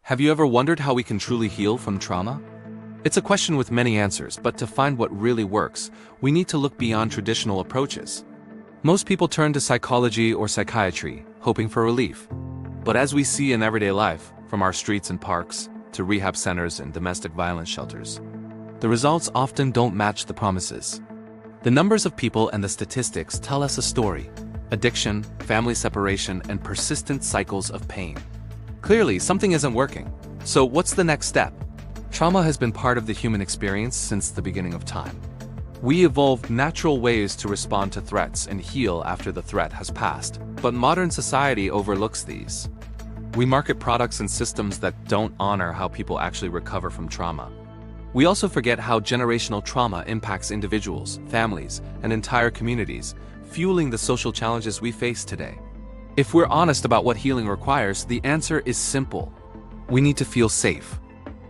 Have you ever wondered how we can truly heal from trauma? It's a question with many answers, but to find what really works, we need to look beyond traditional approaches. Most people turn to psychology or psychiatry, hoping for relief. But as we see in everyday life, from our streets and parks, to rehab centers and domestic violence shelters, the results often don't match the promises. The numbers of people and the statistics tell us a story: addiction, family separation, and persistent cycles of pain. Clearly, something isn't working. So what's the next step? Trauma has been part of the human experience since the beginning of time. We evolved natural ways to respond to threats and heal after the threat has passed, but modern society overlooks these. We market products and systems that don't honor how people actually recover from trauma. We also forget how generational trauma impacts individuals, families, and entire communities, fueling the social challenges we face today. If we're honest about what healing requires, the answer is simple. We need to feel safe.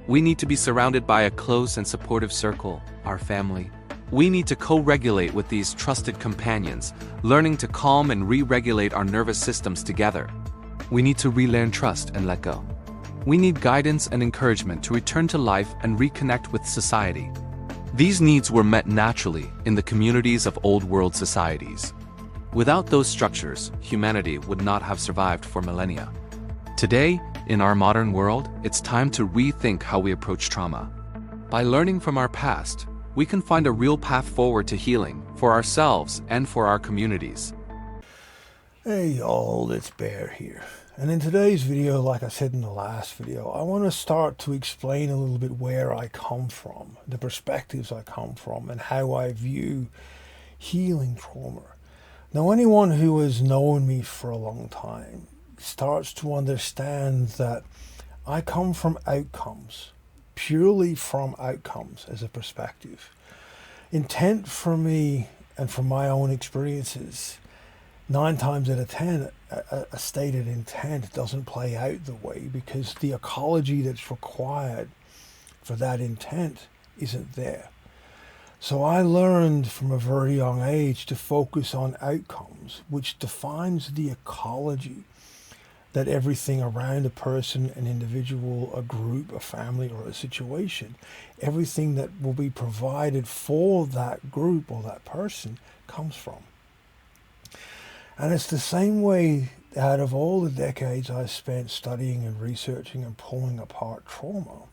We need to be surrounded by a close and supportive circle, our family. We need to co-regulate with these trusted companions, learning to calm and re-regulate our nervous systems together. We need to relearn trust and let go. We need guidance and encouragement to return to life and reconnect with society. These needs were met naturally in the communities of old world societies. Without those structures, humanity would not have survived for millennia. Today, in our modern world, it's time to rethink how we approach trauma. By learning from our past, we can find a real path forward to healing for ourselves and for our communities. Hey y'all, it's Bear here. And in today's video, like I said in the last video, I want to start to explain a little bit where I come from, the perspectives I come from, and how I view healing trauma. Now, anyone who has known me for a long time starts to understand that I come from outcomes, purely from outcomes as a perspective. Intent for me and from my own experiences, 9 times out of 10, a stated intent doesn't play out the way because the ecology that's required for that intent isn't there. So I learned from a very young age to focus on outcomes, which defines the ecology that everything around a person, an individual, a group, a family, or a situation, everything that will be provided for that group or that person comes from. And it's the same way out of all the decades I spent studying and researching and pulling apart trauma,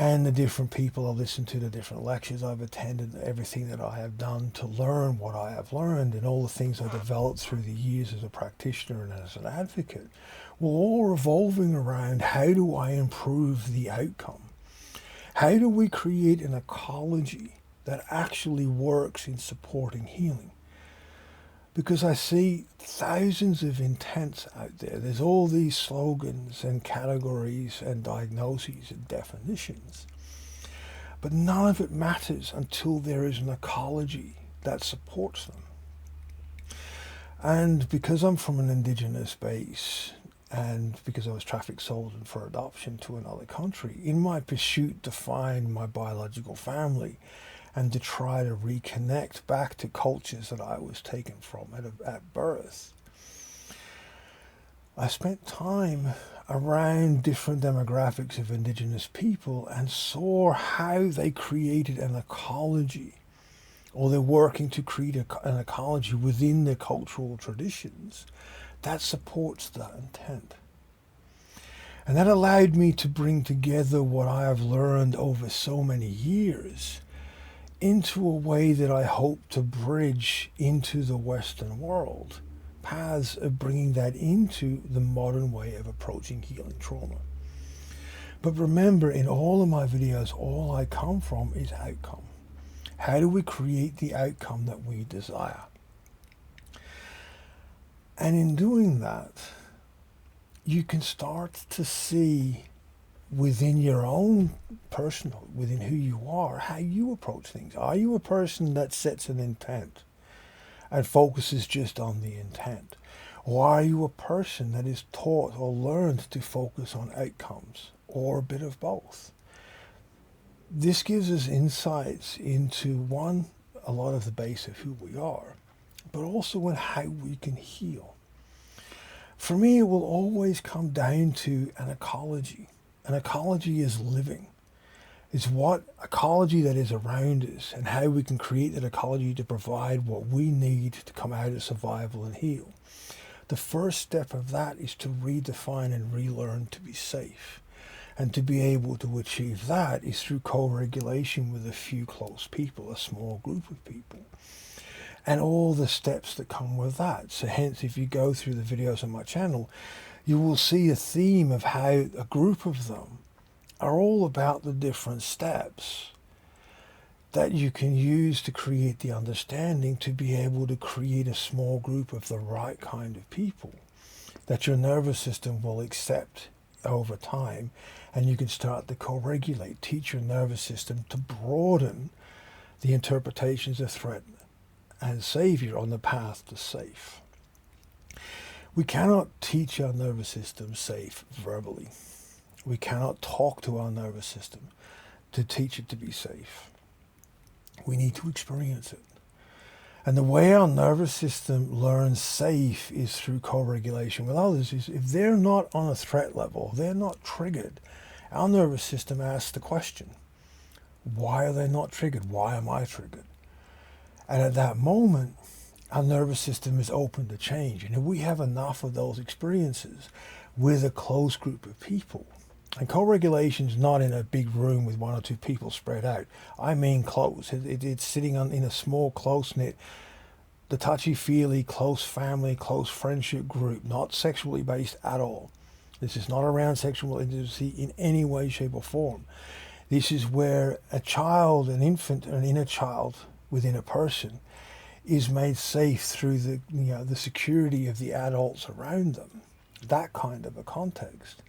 and the different people I've listened to, the different lectures I've attended, everything that I have done to learn what I have learned, and all the things I developed through the years as a practitioner and as an advocate, were all revolving around how do I improve the outcome? How do we create an ecology that actually works in supporting healing? Because I see thousands of intents out there. There's all these slogans and categories and diagnoses and definitions. But none of it matters until there is an ecology that supports them. And because I'm from an Indigenous base, and because I was trafficked, sold, and for adoption to another country, in my pursuit to find my biological family, and to try to reconnect back to cultures that I was taken from at birth, I spent time around different demographics of Indigenous people and saw how they created an ecology, or they're working to create an ecology within their cultural traditions that supports that intent. And that allowed me to bring together what I have learned over so many years into a way that I hope to bridge into the Western world, paths of bringing that into the modern way of approaching healing trauma. But remember, in all of my videos, all I come from is outcome. How do we create the outcome that we desire? And in doing that, you can start to see within your own personal, within who you are, how you approach things. Are you a person that sets an intent and focuses just on the intent? Or are you a person that is taught or learned to focus on outcomes, or a bit of both? This gives us insights into, one, a lot of the base of who we are, but also in how we can heal. For me, it will always come down to an ecology. An ecology is living. It's what ecology that is around us and how we can create that ecology to provide what we need to come out of survival and heal. The first step of that is to redefine and relearn to be safe. And to be able to achieve that is through co-regulation with a few close people, a small group of people. And all the steps that come with that. So hence, if you go through the videos on my channel, you will see a theme of how a group of them are all about the different steps that you can use to create the understanding to be able to create a small group of the right kind of people that your nervous system will accept over time, and you can start to co-regulate, teach your nervous system to broaden the interpretations of threat and savior on the path to safe. We cannot teach our nervous system safe verbally. We cannot talk to our nervous system to teach it to be safe. We need to experience it. And the way our nervous system learns safe is through co-regulation with others. Is if they're not on a threat level, they're not triggered, our nervous system asks the question, why are they not triggered? Why am I triggered? And at that moment, our nervous system is open to change. And if we have enough of those experiences with a close group of people, and co-regulation is not in a big room with one or two people spread out. I mean close. It's sitting in a small, close-knit, the touchy-feely, close family, close friendship group, not sexually based at all. This is not around sexual intimacy in any way, shape, or form. This is where a child, an infant, an inner child within a person is made safe through the security of the adults around them. That kind of a context.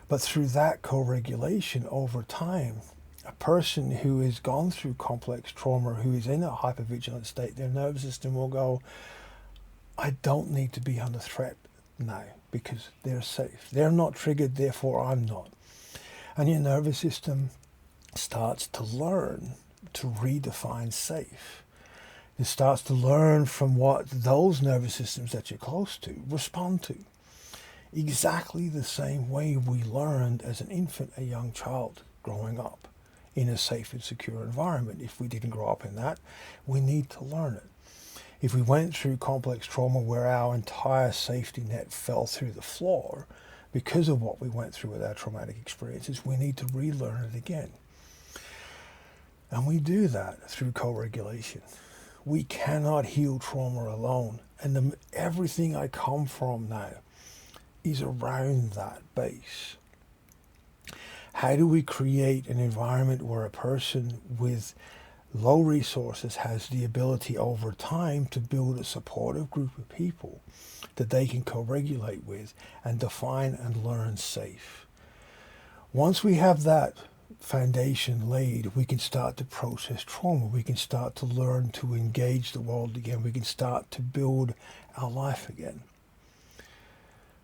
But through that co-regulation over time, a person who has gone through complex trauma, who is in a hypervigilant state, their nervous system will go, I don't need to be under threat now because they're safe. They're not triggered, therefore I'm not. And your nervous system starts to learn to redefine safe. It starts to learn from what those nervous systems that you're close to respond to. Exactly the same way we learned as an infant, a young child growing up in a safe and secure environment. If we didn't grow up in that, we need to learn it. If we went through complex trauma where our entire safety net fell through the floor because of what we went through with our traumatic experiences, we need to relearn it again. And we do that through co-regulation. We cannot heal trauma alone. And everything I come from now is around that base. How do we create an environment where a person with low resources has the ability over time to build a supportive group of people that they can co-regulate with and define and learn safe? Once we have that foundation laid, we can start to process trauma. We can start to learn to engage the world again. We can start to build our life again.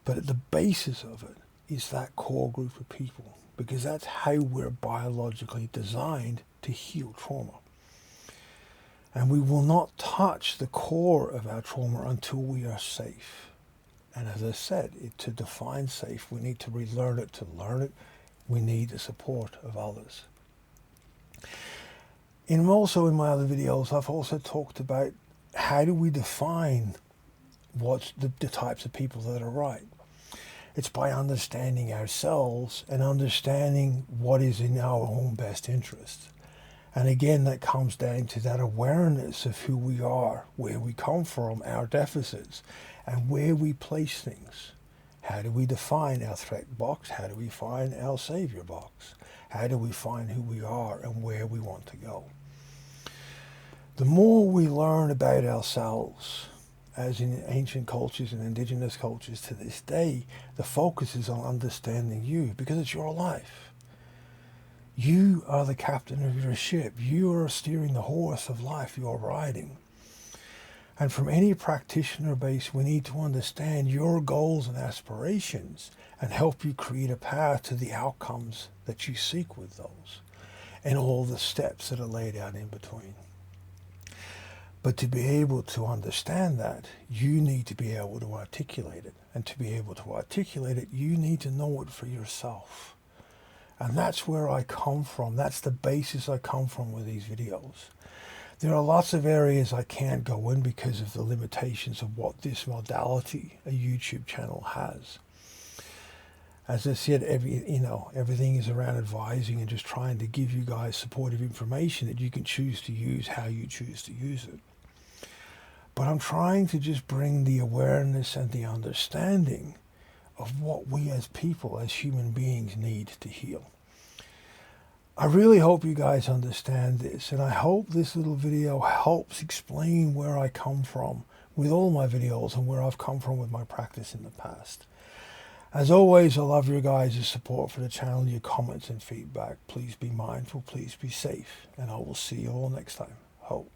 But at the basis of it is that core group of people, because that's how we're biologically designed to heal trauma. And we will not touch the core of our trauma until we are safe. And as I said, to define safe, we need to relearn it. To learn it, we need the support of others. Also in my other videos, I've also talked about how do we define what's the types of people that are right. It's by understanding ourselves and understanding what is in our own best interest. And again, that comes down to that awareness of who we are, where we come from, our deficits, and where we place things. How do we define our threat box? How do we find our savior box? How do we find who we are and where we want to go? The more we learn about ourselves, as in ancient cultures and indigenous cultures to this day, the focus is on understanding you, because it's your life. You are the captain of your ship. You are steering the horse of life you're riding. And from any practitioner base, we need to understand your goals and aspirations and help you create a path to the outcomes that you seek with those and all the steps that are laid out in between. But to be able to understand that, you need to be able to articulate it. And to be able to articulate it, you need to know it for yourself. And that's where I come from. That's the basis I come from with these videos. There are lots of areas I can't go in because of the limitations of what this modality, a YouTube channel, has. As I said, everything is around advising and just trying to give you guys supportive information that you can choose to use how you choose to use it. But I'm trying to just bring the awareness and the understanding of what we as people, as human beings, need to heal. I really hope you guys understand this, and I hope this little video helps explain where I come from with all my videos and where I've come from with my practice in the past. As always, I love your guys' support for the channel, your comments and feedback. Please be mindful, please be safe, and I will see you all next time. Hope.